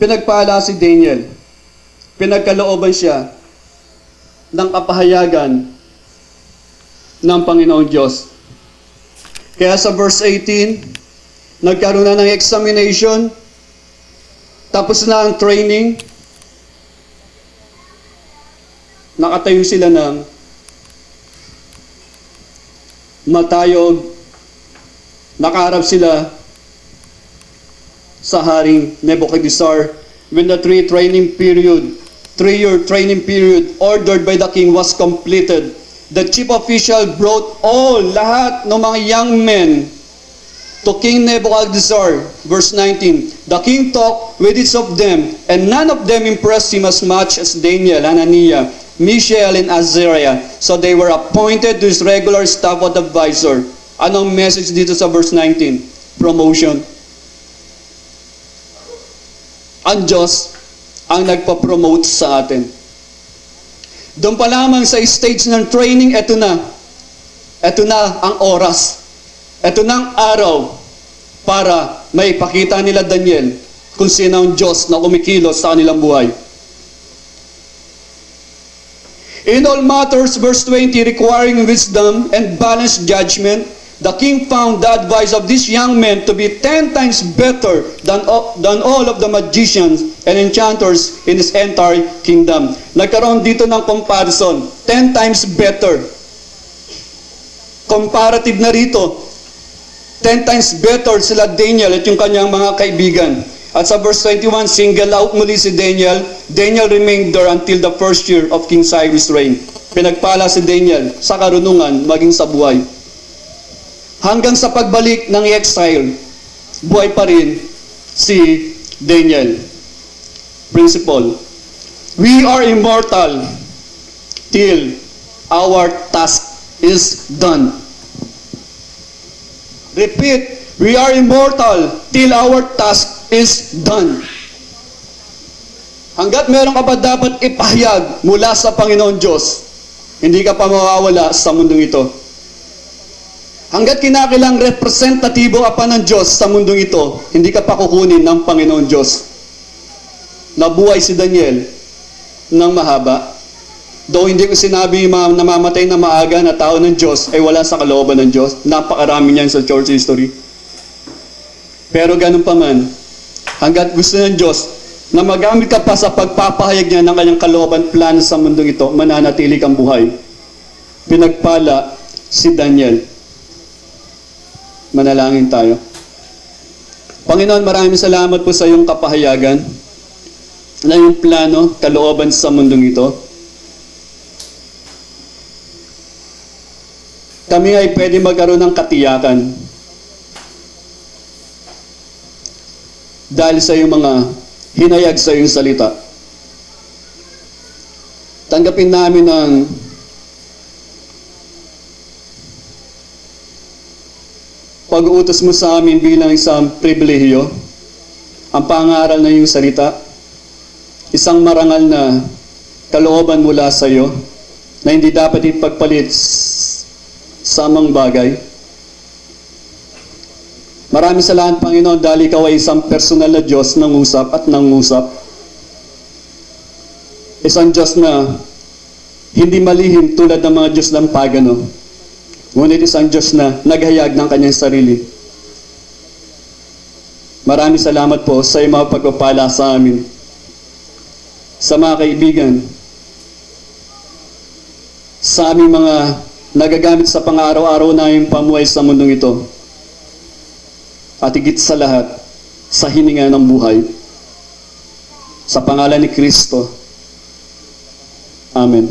Pinagpala si Daniel. Pinagkalooban siya ng kapahayagan ng Panginoong Diyos. Kaya sa verse 18, nagkaroon na ng examination, tapos na ang training, nakatayo sila ng matayog, nakaharap sila sa Haring Nebuchadnezzar. When the 3-year training period ordered by the king was completed, the chief official brought lahat ng mga young men to King Nebuchadnezzar. Verse 19, the king talked with each of them, and none of them impressed him as much as Daniel, Hananiah, Mishael, and Azariah. So they were appointed to his regular staff of advisor. Anong message dito sa verse 19? Promotion. Ang Diyos ang nagpa-promote sa atin. Doon pa lamang sa stage ng training, eto na. Eto na ang oras. Ito ng araw para maipakita nila Daniel kung sino ang Diyos na kumikilos sa kanilang buhay. In all matters, verse 20, requiring wisdom and balanced judgment, the king found the advice of these young men to be 10 times better than all of the magicians and enchanters in his entire kingdom. Nagkaroon dito ng comparison. 10 times better. Comparative na rito. 10 times better sila Daniel at yung kanyang mga kaibigan. At sa verse 21, single out muli si Daniel. Daniel remained there until the first year of King Cyrus' reign. Pinagpala si Daniel sa karunungan maging sa buhay. Hanggang sa pagbalik ng exile, buhay pa rin si Daniel. Principle. We are immortal till our task is done. Repeat, we are immortal till our task is done. Hanggat meron ka pa dapat ipahayag mula sa Panginoon Diyos, hindi ka pa mawawala sa mundong ito. Hanggat kinakilang representatibo ka pa ng Diyos sa mundong ito, hindi ka pa kukunin ng Panginoon Diyos. Nabuhay si Daniel ng mahaba. Though hindi ko sinabi namamatay na maaga na tao ng Diyos ay wala sa kalooban ng Diyos. Napakarami niyan sa church history. Pero ganun pa man, hanggat gusto ng Diyos na magamit ka pa sa pagpapahayag niya ng kanyang kalooban plano sa mundong ito, mananatili kang buhay. Pinagpala si Daniel. Manalangin tayo. Panginoon, maraming salamat po sa iyong kapahayagan na yung plano, kalooban sa mundong ito. Kami ay pwede magkaroon ng katiyakan dahil sa iyong mga hinayag sa iyong salita. Tanggapin namin ang pag-uutos mo sa amin bilang isang pribilehiyo, ang pangaral na iyong salita, isang marangal na kalooban mula sa iyo na hindi dapat ipagpalit sa amang bagay. Maraming salamat, Panginoon, dahil ikaw ay isang personal na Diyos ng usap at nangusap. Isang Diyos na hindi malihim tulad ng mga Diyos ng pagano. Ngunit isang Diyos na naghayag ng kanyang sarili. Maraming salamat po sa iyong mga pagpapala sa amin. Sa mga kaibigan, sa aming mga nagagamit sa pang-araw-araw na pamuhay sa mundong ito. At higit sa lahat, sa hininga ng buhay. Sa pangalan ni Kristo. Amen.